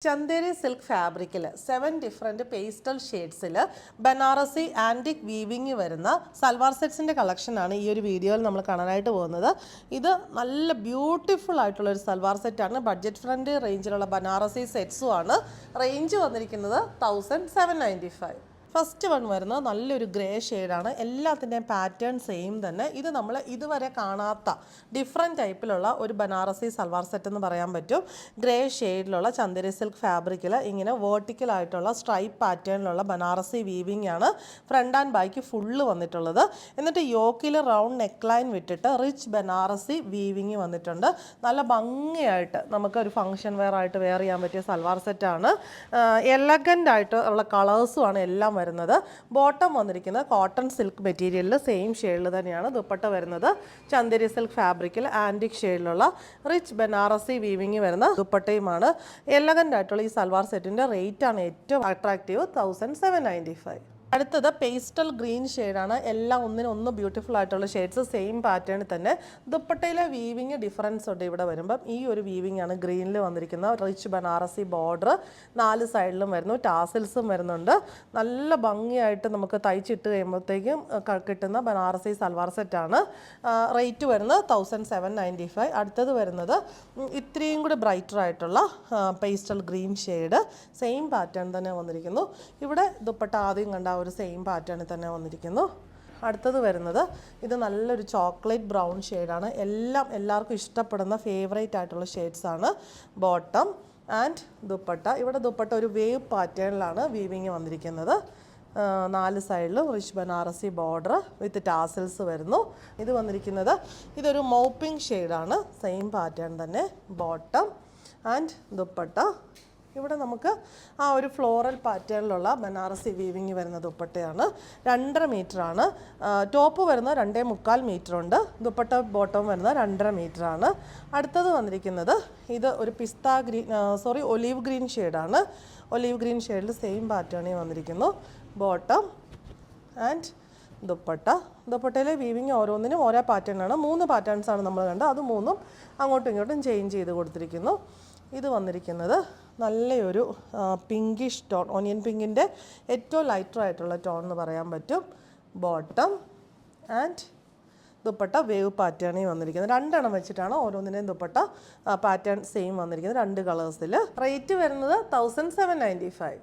Chanderi silk ഫാബ്രിക്കിൽ 7 different pastel ഷെയ്ഡ്സിൽ Banarasi antique weaving വരുന്ന സൽവാർ സെറ്റ്സിൻ്റെ കളക്ഷനാണ് ഈ ഒരു വീഡിയോയിൽ നമ്മൾ കാണാനായിട്ട് പോകുന്നത്. ഇത് നല്ല ബ്യൂട്ടിഫുൾ ആയിട്ടുള്ളൊരു സൽവാർ സെറ്റാണ്. ബഡ്ജറ്റ് ഫ്രണ്ട്ലി റേഞ്ചിലുള്ള ബനാറസി സെറ്റ്സും ആണ്. റേഞ്ച് വന്നിരിക്കുന്നത് 1795. ഫസ്റ്റ് വൺ വരുന്നത് നല്ലൊരു ഗ്രേ ഷെയ്ഡാണ്. എല്ലാത്തിൻ്റെയും പാറ്റേൺ സെയിം തന്നെ. ഇത് നമ്മൾ ഇതുവരെ കാണാത്ത ഡിഫറെൻറ്റ് ടൈപ്പിലുള്ള ഒരു ബനാറസി സൽവാർ സെറ്റ് എന്ന് പറയാൻ പറ്റും. ഗ്രേ ഷെയ്ഡിലുള്ള ചന്ദേരി സിൽക്ക് ഫാബ്രിക്കിൽ ഇങ്ങനെ വേർട്ടിക്കലായിട്ടുള്ള സ്ട്രൈപ്പ് പാറ്റേണിലുള്ള ബനാറസി വീവിങ് ആണ് ഫ്രണ്ട് ആൻഡ് ബാക്ക് ഫുള്ള് വന്നിട്ടുള്ളത്. എന്നിട്ട് യോക്കിൽ റൗണ്ട് നെക്ക് ലൈൻ വിട്ടിട്ട് റിച്ച് ബനാറസി വീവിങ് വന്നിട്ടുണ്ട്. നല്ല ഭംഗിയായിട്ട് നമുക്ക് ഒരു ഫംഗ്ഷൻ വെയർ ആയിട്ട് വെയർ ചെയ്യാൻ പറ്റിയ സൽവാർ സെറ്റാണ്. എലഗൻ്റ് ആയിട്ട് ഉള്ള കളേഴ്സുമാണ് എല്ലാം വരുന്നത്. ബോട്ടം വന്നിരിക്കുന്നത് കോട്ടൺ സിൽക്ക് മെറ്റീരിയലിൽ സെയിം ഷെയ്ഡിൽ തന്നെയാണ്. ദുപ്പട്ട വരുന്നത് ചന്ദേരി സിൽക്ക് ഫാബ്രിക്കിൽ ആൻറ്റിക് ഷെയ്ഡിലുള്ള റിച്ച് ബനാറസി വീവിങ് വരുന്ന ദുപ്പട്ടയുമാണ്. എലഗൻ്റ് ആയിട്ടുള്ള ഈ സൽവാർ സെറ്റിൻ്റെ റേറ്റാണ് ഏറ്റവും അട്രാക്റ്റീവ്, 1795. അടുത്തത് പേസ്റ്റൽ ഗ്രീൻ ഷെയ്ഡാണ്. എല്ലാം ഒന്നിനൊന്ന് ബ്യൂട്ടിഫുൾ ആയിട്ടുള്ള ഷെയ്ഡ്സ്, സെയിം പാറ്റേണിൽ തന്നെ. ദുപ്പട്ടയിലെ വീവിങ് ഡിഫറൻസ് ഉണ്ട്. ഇവിടെ വരുമ്പം ഈ ഒരു വീവിങ് ആണ് ഗ്രീനിൽ വന്നിരിക്കുന്നത്. റിച്ച് ബനാറസി ബോർഡർ 4 സൈഡിലും വരുന്നു, ടാസിൽസും വരുന്നുണ്ട്. നല്ല ഭംഗിയായിട്ട് നമുക്ക് തയ്ച്ചിട്ട് കഴിയുമ്പോഴത്തേക്കും കിട്ടുന്ന ബനാറസി സൽവാർ സെറ്റാണ്. റേറ്റ് വരുന്നത് 1795. അടുത്തത് വരുന്നത് ഇത്രയും കൂടി ബ്രൈറ്റർ ആയിട്ടുള്ള pastel green shade, same pattern തന്നെ വന്നിരിക്കുന്നു. ഇവിടെ ദുപ്പട്ട ആദ്യം കണ്ട ഒരു സെയിം പാറ്റേണിൽ തന്നെ വന്നിരിക്കുന്നു. അടുത്തത് വരുന്നത് ഇത് നല്ലൊരു ചോക്ലേറ്റ് ബ്രൗൺ ഷെയ്ഡാണ്. എല്ലാവർക്കും ഇഷ്ടപ്പെടുന്ന ഫേവറേറ്റ് ആയിട്ടുള്ള ഷെയ്ഡ്സാണ്. Bottom and dupatta. ഇവിടെ ദുപ്പട്ട ഒരു വേവ് പാറ്റേണിലാണ് വീവിങ് വന്നിരിക്കുന്നത്. 4 സൈഡിലും റിച്ച് ബനാറസി ബോർഡർ വിത്ത് ടാസിൽസ് വരുന്നു. ഇത് വന്നിരിക്കുന്നത് ഇതൊരു മൗപ്പിംഗ് ഷെയ്ഡാണ്. സെയിം പാറ്റേൺ തന്നെ. Bottom and dupatta. ഇവിടെ നമുക്ക് ആ ഒരു ഫ്ലോറൽ പാറ്റേണിലുള്ള ബനാറസി വീവിങ് വരുന്ന ദുപ്പട്ടയാണ്. 2.5 മീറ്ററാണ്. ടോപ്പ് വരുന്നത് 2.25 മീറ്ററുണ്ട്. ദുപ്പട്ട ബോട്ടം വരുന്നത് 2.5 മീറ്ററാണ്. അടുത്തത് വന്നിരിക്കുന്നത് ഇത് ഒരു ഒലീവ് ഗ്രീൻ ഷെയ്ഡാണ്. ഒലീവ് ഗ്രീൻ ഷെയ്ഡിൽ സെയിം പാറ്റേണിൽ വന്നിരിക്കുന്നു. Bottom and dupatta. ദുപ്പട്ടയിലെ വീവിങ് ഓരോന്നിനും ഓരോ പാറ്റേണാണ്. 3 പാറ്റേൺസാണ് നമ്മൾ കണ്ടത്. അത് 3ഉം അങ്ങോട്ടും ഇങ്ങോട്ടും ചേഞ്ച് ചെയ്ത് കൊടുത്തിരിക്കുന്നു. ഇത് വന്നിരിക്കുന്നത് നല്ലൊരു പിങ്കിഷ് ടോൺ, ഓണിയൻ പിങ്കിൻ്റെ ഏറ്റവും ലൈറ്റർ ആയിട്ടുള്ള ടോൺ എന്ന് പറയാൻ പറ്റും. ബോട്ടം ആൻഡ് ദുപ്പട്ട വേവ് പാറ്റേണിൽ വന്നിരിക്കുന്നത്. 2 എണ്ണം വെച്ചിട്ടാണ് ഓരോന്നിൻ്റെയും ദുപ്പട്ട പാറ്റേൺ സെയിം വന്നിരിക്കുന്നത്, 2 കളേഴ്സിൽ. റേറ്റ് വരുന്നത് 1795.